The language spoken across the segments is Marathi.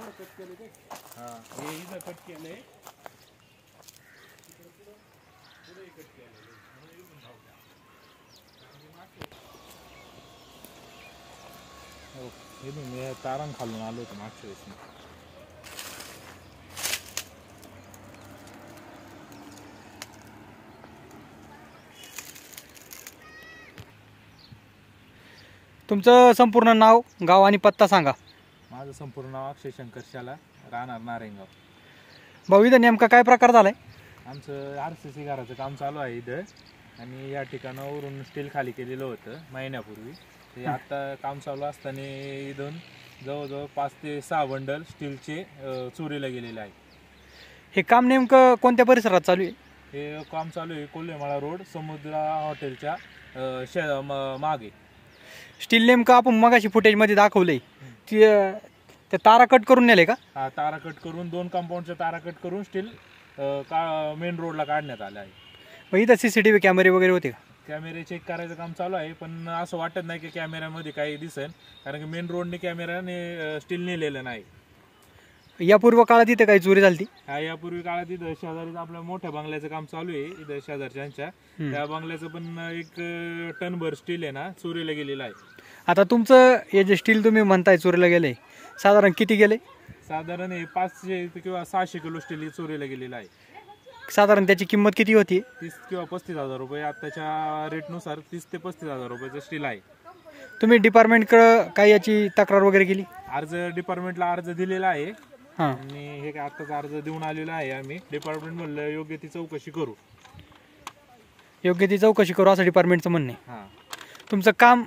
मी तारण खालून आलो होतो मागच्या वेळेस. तुमचं संपूर्ण नाव, गाव आणि पत्ता सांगा. माझं संपूर्ण नाव अक्षय शंकर शाला, राहणार नारायणगाव. भाऊ, इथं नेमका काय प्रकार झालाय? आमचं RCC घराचं काम चालू आहे इथं, आणि या ठिकाणावरून स्टील खाली केलेलं होतं महिन्यापूर्वी. ते आता काम चालू असताना इथून जवळजवळ 5 ते 6 बंडल स्टीलचे चोरीला गेलेले आहे. हे काम नेमकं कोणत्या परिसरात चालू आहे? हे काम चालू आहे कोल्हेमाळा रोड समुद्रा हॉटेलच्या मागे. स्टील नेमकं आपण मगाशी फुटेजमध्ये दाखवलंय, ते तारा कट करून नेले का? हा, तारा कट करून 2 कंपाऊंडच्या तारा कट करून स्टील मेन रोडला काढण्यात आलं आहे. मग इथं CCTV कॅमेरे वगैरे होते का? कॅमेरे चेक करायचं काम चालू आहे, पण असं वाटत नाही की कॅमेऱ्यामध्ये काही दिसेल, कारण की मेन रोडने कॅमेराने स्टील नेलेलं नाही. यापूर्व काळात इथे काही चोरी झाली? हा, यापूर्वी काळात इथं शेजारी आपल्या मोठ्या बंगल्याचं काम चालू आहे इथं शेजारच्या. त्या बंगल्याचं पण 1 टनभर स्टील आहे ना चोरीला गेलेलं आहे. आता तुमचं हे जे स्टील तुम्ही म्हणताय चोरीला गेले, साधारण किती गेले? साधारण हे 500 किंवा 600 किलो स्टील चोरीला गेलेलं आहे. साधारण त्याची किंमत किती होती? 30 किंवा 35,000 रुपये. आताच्या रेटनुसार 30 ते 35,000 रुपयाचं स्टील आहे. तुम्ही डिपार्टमेंटकडे काही याची तक्रार वगैरे केली? डिपार्टमेंटला अर्ज दिलेला आहे, आणि हे काय आत्ताच अर्ज देऊन आलेला आहे आम्ही. डिपार्टमेंट म्हणलं योग्य ती चौकशी करू. योग्य ती चौकशी करू असं डिपार्टमेंटचं म्हणणे. हां, तुमचं काम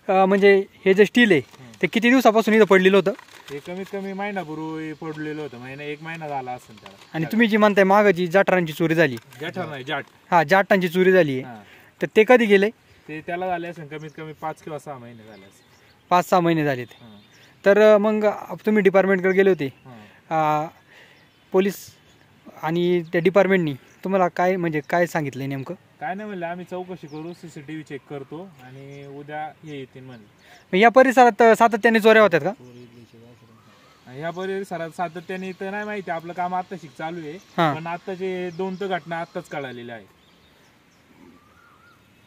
म्हणजे हे जे स्टील आहे ते किती दिवसापासून इथं पडलेलं होतं? हे कमीत कमी महिनापूर्वी पडलेलं होतं. 1 महिना झाला असेल त्याला. आणि तुम्ही जी म्हणताय मागं जी जाटरांची चोरी झाली? जाठर नाही, जाट. हा, जाटांची चोरी झाली आहे, तर ते कधी गेले? ते त्याला झाले असेल कमीत कमी 5 किंवा 6 महिने झाले असेल. 5-6 महिने झालेत. तर मग तुम्ही डिपार्टमेंटकडे गेले होते, पोलीस आणि त्या डिपार्टमेंटनी तुम्हाला काय म्हणजे काय सांगितलं नेमकं? काय नाही म्हणलं, आम्ही चौकशी करू, CCTV चेक करतो, आणि उद्या हे येतील म्हणले. या परिसरात सातत्याने चोऱ्या होत्यात का? या परिसरात सातत्याने तर नाही माहिती, आपलं काम आता चालू आहे, पण आताचे 2 घटना आत्ताच कळालेल्या आहे.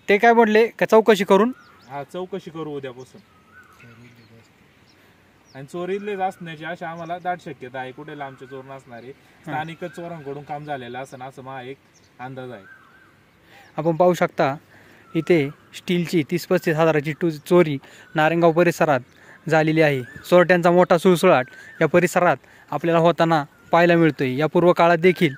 ते काय बोलले का चौकशी करून? हा, चौकशी करू उद्यापासून. आणि चोरीतलेच असण्याची अशा आम्हाला दाट शक्यता आहे. कुठे लांबचे चोर नसणारे, स्थानिकच चोरांकडून काम झालेलं असं माझा एक अंदाज आहे. आपण पाहू शकता इथे स्टीलची 30-35 हजाराची चोरी नारायणगाव परिसरात झालेली आहे. चोरट्यांचा मोठा सुळसुळाट या परिसरात आपल्याला होताना पाहायला मिळतोय. या पूर्व काळात देखील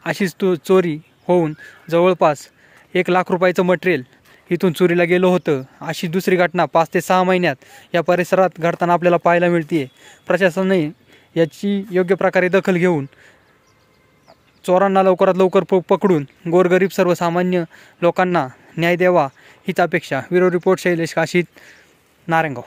अशीच चोरी होऊन जवळपास 1 लाख रुपयाचं मटेरियल इथून चोरीला गेलं होतं. अशी दुसरी घटना 5 ते 6 महिन्यात या परिसरात घडताना आपल्याला पाहायला मिळते. प्रशासनाने याची योग्य प्रकारे दखल घेऊन चोरांना लवकरात लवकर पकडून गोरगरीब सर्वसामान्य लोकांना न्याय द्यावा हीच अपेक्षा. Bureau report Shailesh Kashid, Narayangaon.